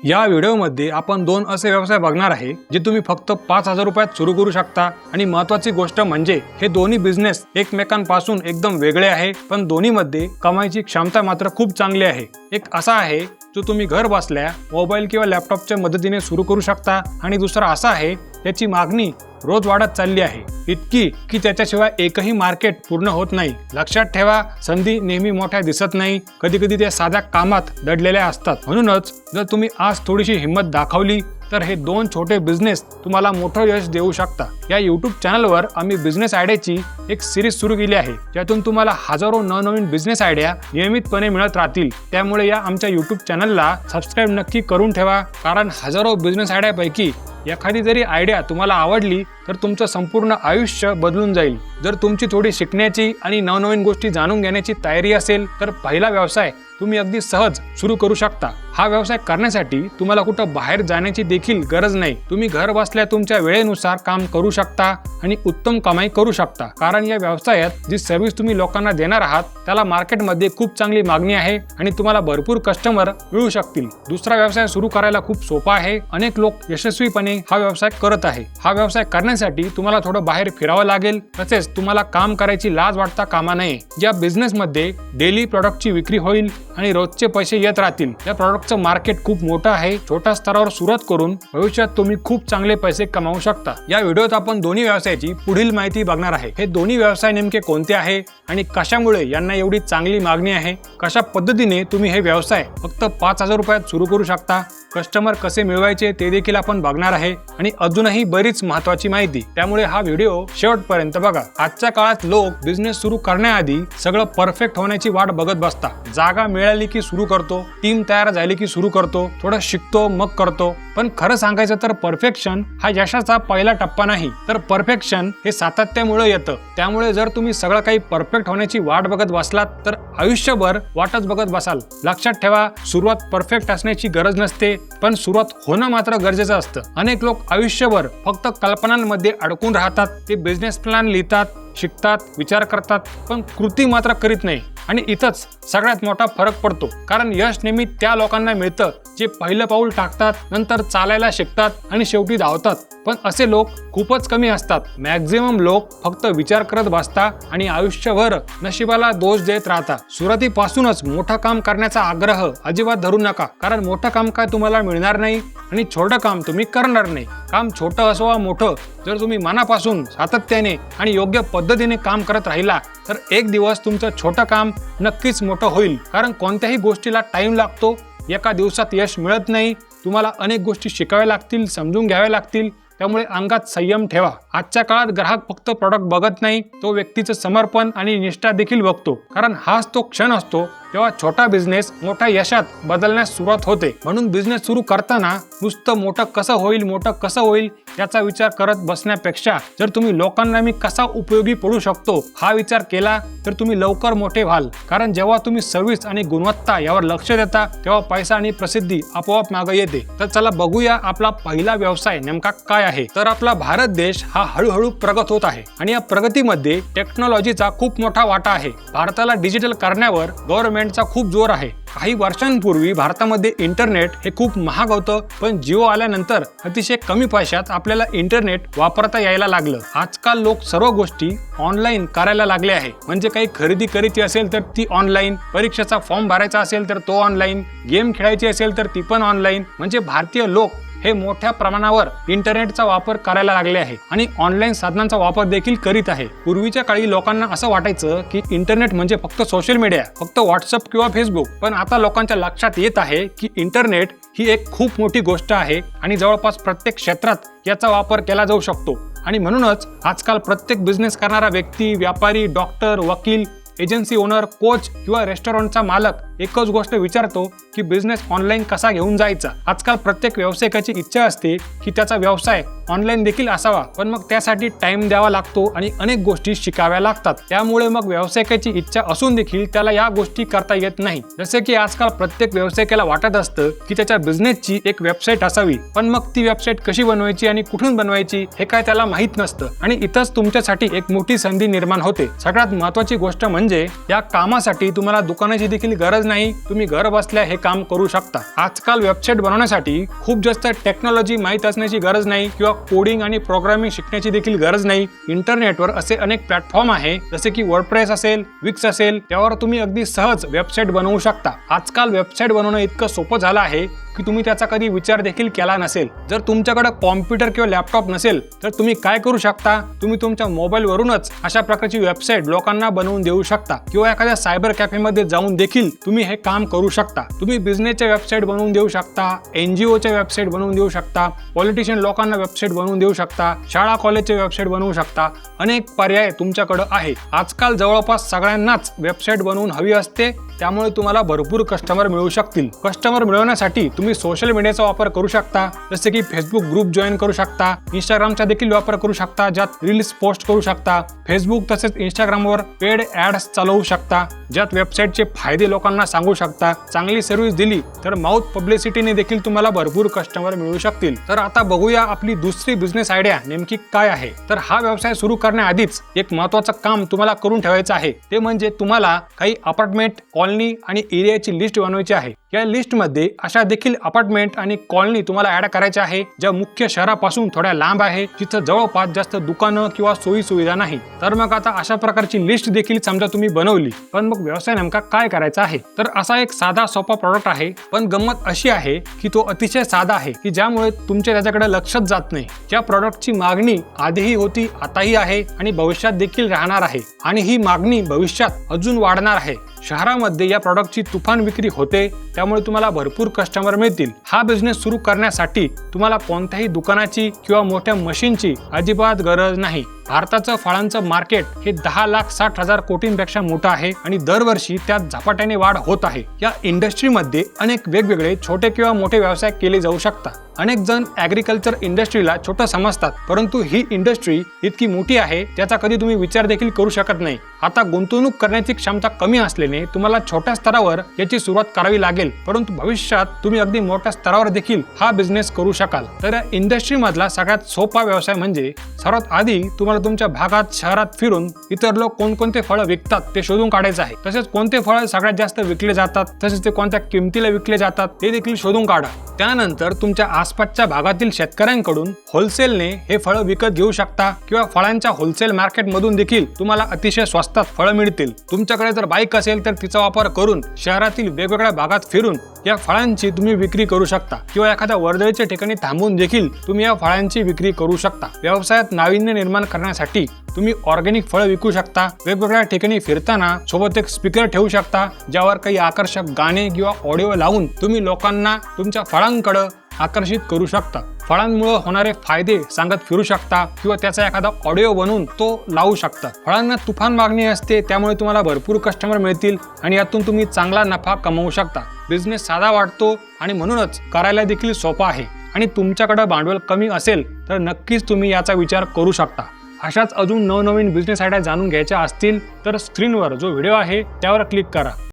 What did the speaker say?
या व्हिडिओमध्ये आपण दोन असे व्यवसाय बघणार आहे जे तुम्ही फक्त 5,000 रुपयात सुरू करू शकता। आणि महत्त्वाची गोष्ट म्हणजे हे दोन्ही बिझनेस एकमेकांपासून एकदम वेगळे आहे, पण दोन्हीमध्ये कमाईची क्षमता मात्र खूप चांगली आहे। एक असा आहे जो तुम्ही घर बसल्या मोबाईल किंवा लॅपटॉपच्या मदतीने सुरू करू शकता, आणि दुसरा असा आहे त्याची मागणी रोज वाढत चालली आहे, इतकी की त्याच्याशिवाय एकही मार्केट पूर्ण होत नाही। लक्षात ठेवा, संधी नेहमी मोठ्या दिसत नाही, कधी कधी त्या साध्या कामात दडलेल्या असतात। म्हणूनच जर तुम्ही आज थोडीशी हिंमत दाखवली तर हे दोन छोटे बिझनेस तुम्हाला मोठं यश देऊ शकता। या YouTube चॅनलवर आम्ही बिझनेस आयडियाची एक सिरीज सुरू केली आहे, ज्यातून तुम्हाला हजारो नवनवीन बिझनेस आयडिया नियमितपणे मिळत राहतील। त्यामुळे या आमच्या YouTube चॅनलला सबस्क्राईब नक्की करून ठेवा, कारण हजारो बिझनेस आयडियापैकी एखादी जरी आयडिया तुम्हाला आवडली तर तुमचं संपूर्ण आयुष्य बदलून जाईल। जर तुमची थोडी शिकण्याची आणि नवनवीन गोष्टी जाणून घेण्याची तयारी असेल तर पहिला व्यवसाय तुम्ही अगदी सहज सुरू करू शकता। हा व्यवसाय करण्यासाठी तुम्हाला कुठं बाहेर जाण्याची देखील गरज नाही। तुम्ही घर बसल्या तुमच्या वेळेनुसार काम करू शकता आणि उत्तम कमाई करू शकता, कारण या व्यवसायात जी सर्व्हिस तुम्ही लोकांना देणार आहात त्याला मार्केटमध्ये खूप चांगली मागणी आहे आणि तुम्हाला भरपूर कस्टमर मिळू शकतील। दुसरा व्यवसाय सुरू करायला खूप सोपा आहे, अनेक लोक यशस्वीपणे हा व्यवसाय करत आहे। हा व्यवसाय करण्यासाठी तुम्हाला थोडं बाहेर फिरावं लागेल, तसेच तुम्हाला काम करायची लाज वाटता कामा नये। या बिझनेस मध्ये डेली प्रॉडक्टची विक्री होईल आणि रोजचे पैसे येत राहतील। या प्रॉडक्टचं मार्केट खूप मोठं आहे, छोट्या स्तरावर सुरुवात करून भविष्यात तुम्ही खूप चांगले पैसे कमावू शकता। या व्हिडिओत आपण दोन्ही व्यवसायाची पुढील माहिती बघणार आहे। हे दोन्ही व्यवसाय नेमके कोणते आहे आणि कशामुळे यांना एवढी चांगली मागणी आहे, कशा पद्धतीने तुम्ही हे व्यवसाय फक्त 5,000 रुपयात सुरू करू शकता, कस्टमर कसे मिळवायचे ते देखील आपण बघणार आहे, आणि अजूनही बरीच महत्त्वाची माहिती। त्यामुळे हा व्हिडिओ शेवटपर्यंत बघा। आजच्या काळात लोक बिझनेस सुरू करण्याआधी सगळं परफेक्ट होण्याची वाट बघत बसतात। जागा मिळाली की सुरू करतो, टीम तयार झाली की सुरू करतो, थोडं शिकतो मग करतो। पण खरं सांगायचं तर परफेक्शन हा यशाचा पहिला टप्पा नाही, तर परफेक्शन हे सातत्यामुळे येतं। त्यामुळे जर तुम्ही सगळं काही परफेक्ट होण्याची वाट बघत बसलात तर आयुष्यभर वाटच बघत बसाल। लक्षात ठेवा, सुरुवात परफेक्ट असण्याची गरज नसते, पण सुरुवात होणं मात्र गरजेचं असतं। अनेक लोक आयुष्यभर फक्त कल्पनांमध्ये अडकून राहतात। ते बिझनेस प्लॅन लिहितात, शिकतात, विचार करतात, पण कृती मात्र करीत नाही। आणि इथंच सगळ्यात मोठा फरक पडतो, कारण यश नेहमी त्या लोकांना मिळतं जे पहिलं पाऊल टाकतात, नंतर चालायला शिकतात आणि शेवटी धावतात। पण असे लोक खूपच कमी असतात। मॅक्झिमम लोक फक्त विचार करत बसतात आणि आयुष्यभर नशिबाला दोष देत राहतात। सुरुवातीपासूनच मोठं काम करण्याचा आग्रह अजिबात धरू नका, कारण मोठं काम काय तुम्हाला मिळणार नाही आणि छोटं काम तुम्ही करणार नाही। काम छोटं असो वा मोठं, जर तुम्ही मनापासून सातत्याने आणि योग्य पद्धतीने काम करत राहिला तर एक दिवस तुमचं छोटं काम नक्कीच मोठं होईल। कारण कोणत्याही गोष्टीला टाइम लागतो, एका दिवसात यश मिळत नाही। तुम्हाला अनेक गोष्टी शिकाव्या लागतील, समजून घ्याव्या लागतील, त्यामुळे अंगात संयम ठेवा। आजच्या काळात ग्राहक फक्त प्रॉडक्ट बघत नाही, तो व्यक्तीचं समर्पण आणि निष्ठा देखील बघतो, कारण हाच तो क्षण असतो तेव्हा छोटा बिझनेस मोठ्या यशात बदलण्यास सुरुवात होते। म्हणून बिझनेस सुरू करताना नुसतं मोठं कसं होईल याचा विचार करत बसण्यापेक्षा जर तुम्ही लोकांना मी कसा उपयोगी पडू शकतो हा विचार केला तर तुम्ही लवकर मोठे व्हाल। कारण जेव्हा तुम्ही सर्व्हिस आणि गुणवत्ता यावर लक्ष देता तेव्हा पैसा आणि प्रसिद्धी आपोआप मागे येते। तर चला बघूया आपला पहिला व्यवसाय नेमका काय आहे। तर आपला भारत देश हा हळूहळू प्रगत होत आहे आणि या प्रगतीमध्ये टेक्नॉलॉजीचा खूप मोठा वाटा आहे। भारताला डिजिटल करण्यावर गव्हर्नमेंटचा खूप जोर आहे। काही वर्षांपूर्वी भारतामध्ये इंटरनेट हे खूप महाग होतं, पण जिओ आल्यानंतर अतिशय कमी पैशात आपल्याला इंटरनेट वापरता यायला लागलं। आजकाल लोक सर्व गोष्टी ऑनलाईन करायला लागले आहे, म्हणजे काही खरेदी करायची असेल तर ती ऑनलाईन, परीक्षेचा फॉर्म भरायचा असेल तर तो ऑनलाईन, गेम खेळायची असेल तर ती पण ऑनलाईन। म्हणजे भारतीय लोक हे मोठ्या प्रमाणावर इंटरनेटचा वापर करायला लागले आहे आणि ऑनलाईन साधनांचा वापर देखील करीत आहे। पूर्वीच्या काळी लोकांना असं वाटायचं की इंटरनेट म्हणजे फक्त सोशल मीडिया, फक्त व्हॉट्सअप किंवा फेसबुक, पण आता लोकांच्या लक्षात येत आहे की इंटरनेट ही एक खूप मोठी गोष्ट आहे आणि जवळपास प्रत्येक क्षेत्रात याचा वापर केला जाऊ शकतो। आणि म्हणूनच आजकाल प्रत्येक बिझनेस करणारा व्यक्ती, व्यापारी, डॉक्टर, वकील, एजन्सी ओनर, कोच किंवा रेस्टॉरंटचा मालक एकच गोष्ट विचारतो की बिझनेस ऑनलाईन कसा घेऊन जायचा। आजकाल प्रत्येक व्यावसायिकाची इच्छा असते की त्याचा व्यवसाय ऑनलाईन देखील असावा, पण मग त्यासाठी टाइम द्यावा लागतो आणि अनेक गोष्टी शिकाव्या लागतात। त्यामुळे मग व्यावसायिकाची इच्छा असून देखील त्याला या गोष्टी करता येत नाही। जसे की आजकाल प्रत्येक व्यावसायिकाला वाटत असतं की त्याच्या बिझनेसची एक वेबसाईट असावी, पण मग ती वेबसाईट कशी बनवायची आणि कुठून बनवायची हे काय त्याला माहित नसतं। आणि इथंच तुमच्यासाठी एक मोठी संधी निर्माण होते। सगळ्यात महत्त्वाची गोष्ट म्हणजे म्हणजे या कामासाठी तुम्हाला दुकानाची देखील गरज नाही, तुम्ही घर बसल्या हे काम करू शकता। आजकाल वेबसाईट बनवण्यासाठी खूप जास्त टेक्नॉलॉजी माहित असण्याची गरज नाही किंवा कोडिंग आणि प्रोग्रामिंग शिकण्याची देखील गरज नाही। इंटरनेटवर असे अनेक प्लॅटफॉर्म आहे जसे की वर्डप्रेस असेल, विक्स असेल, त्यावर तुम्ही अगदी सहज वेबसाईट बनवू शकता। आजकाल वेबसाईट बनवणं इतकं सोपं झालं आहे की तुम्ही त्याचा कधी विचार देखील केला नसेल। जर तुमच्याकडे कॉम्प्युटर किंवा लॅपटॉप नसेल तर तुम्ही काय करू शकता, तुम्ही तुमच्या मोबाईल वरूनच अशा प्रकारची वेबसाईट लोकांना बनवून देऊ शकता किंवा एखाद्या सायबर कॅफेमध्ये जाऊन देखील तुम्ही हे काम करू शकता। तुम्ही बिझनेसच्या वेबसाईट बनवून देऊ शकता, NGOच्या वेबसाईट बनवून देऊ शकता, पॉलिटिशियन लोकांना वेबसाईट बनवून देऊ शकता, शाळा कॉलेजचे वेबसाईट बनवू शकता। अनेक पर्याय तुमच्याकडे आहे। आजकाल जवळपास सगळ्यांनाच वेबसाईट बनवून हवी असते, त्यामुळे तुम्हाला भरपूर कस्टमर मिळू शकतील। कस्टमर मिळवण्यासाठी तुम्ही सोशल मीडियाचा वापर करू शकता, जसे की फेसबुक ग्रुप जॉईन करू शकता, इंस्टाग्रामचा देखील वापर करू शकता ज्यात रील्स पोस्ट करू शकता, फेसबुक तसेच इंस्टाग्रामवर पेड ॲड्स चालवू शकता ज्यात वेबसाईटचे फायदे लोकांना सांगू शकता। चांगली सर्व्हिस दिली तर माउथ पब्लिसिटीने देखील तुम्हाला भरपूर कस्टमर मिळू शकतील। तर आता बघूया आपली दुसरी बिझनेस आयडिया नेमकी काय आहे। तर हा व्यवसाय सुरू करण्याआधीच एक महत्त्वाचं काम तुम्हाला करून ठेवायचं आहे, ते म्हणजे तुम्हाला काही अपार्टमेंट, कॉलनी आणि एरियाची लिस्ट बनवायची आहे। या लिस्टमध्ये अशा देखील अपार्टमेंट आणि कॉलनी तुम्हाला ऍड करायच्या आहे ज्या मुख्य शहरापासून थोड्या लांब आहे, जिथं जवळपास जास्त दुकानं किंवा सोयी सुविधा नाही। तर मग आता अशा प्रकारची लिस्ट देखील समजा तुम्ही बनवली, पण मग व्यवसाय नेमका काय करायचा आहे। तर असा एक साधा सोपा प्रॉडक्ट आहे, पण गंमत अशी आहे की तो अतिशय साधा आहे की ज्यामुळे तुमचे त्याच्याकडे लक्षच जात नाही। ज्या प्रॉडक्टची मागणी आधीही होती, आताही आहे आणि भविष्यात देखील राहणार आहे आणि ही मागणी भविष्यात अजून वाढणार आहे। शहरामध्ये या प्रॉडक्टची तुफान विक्री होते, त्यामुळे तुम्हाला भरपूर कस्टमर मिळतील। हा बिझनेस सुरू करण्यासाठी तुम्हाला कोणत्याही दुकानाची किंवा मोठ्या मशीनची अजिबात गरज नाही। भारताचं फळांचं मार्केट हे 10,60,000 कोटींपेक्षा मोठं आहे आणि दरवर्षी त्यात झपाट्याने वाढ होत आहे। या इंडस्ट्रीमध्ये अनेक वेगवेगळे छोटे किंवा मोठे व्यवसाय केले जाऊ शकतात। अनेक जण ॲग्रिकल्चर इंडस्ट्रीला छोटं समजतात, परंतु ही इंडस्ट्री इतकी मोठी आहे त्याचा कधी तुम्ही विचार देखील करू शकत नाही। आता गुंतवणूक करण्याची क्षमता कमी असल्याने तुम्हाला छोट्या स्तरावर याची सुरुवात करावी लागेल, परंतु भविष्यात तुम्ही अगदी मोठ्या स्तरावर देखील हा बिझनेस करू शकाल। तर या इंडस्ट्री मधला सगळ्यात सोपा व्यवसाय म्हणजे सर्वात आधी तुम्हाला तुमच्या भागात, शहरात फिरून इतर लोक कोणकोणते फळं विकतात ते शोधून काढायचं आहे। तसेच कोणते फळं सगळ्यात जास्त विकले जातात, तसेच ते कोणत्या किमतीला विकले जातात ते देखील शोधून काढा। त्यानंतर तुमच्या आसपासच्या भागातील शेतकऱ्यांकडून होलसेलने हे फळं विकत घेऊ शकता किंवा फळांच्या होलसेल मार्केटमधून देखील तुम्हाला अतिशय स्वस्तात फळं मिळतील। तुमच्याकडे जर बाईक असेल तर तिचा वापर करून शहरातील वेगवेगळ्या भागात फिरून या फळांची तुम्ही विक्री करू शकता किंवा एखाद्या वर्दळीच्या ठिकाणी थांबून देखील तुम्ही या फळांची विक्री करू शकता। व्यवसायात नाविन्य निर्माण करण्यासाठी तुम्ही ऑर्गॅनिक फळं विकू शकता। वेगवेगळ्या ठिकाणी फिरताना सोबत एक स्पीकर ठेवू शकता ज्यावर काही आकर्षक गाणे किंवा ऑडिओ लावून तुम्ही लोकांना तुमच्या फळांकडे आकर्षित करू शकता। फळांमुळे होणारे फायदे सांगत फिरू शकता किंवा त्याचा एखादा ऑडिओ बनवून तो लावू शकता। फळांना तुफान मागणी असते, त्यामुळे तुम्हाला भरपूर कस्टमर मिळतील आणि यातून तुम्ही चांगला नफा कमवू शकता। बिझनेस साधा वाटतो आणि म्हणूनच करायला देखील सोपा आहे आणि तुमच्याकडे भांडवल कमी असेल तर नक्कीच तुम्ही याचा विचार करू शकता। अशाच अजून नवनवीन बिझनेस आयडिया जाणून घ्यायच्या असतील तर स्क्रीनवर जो व्हिडिओ आहे त्यावर क्लिक करा।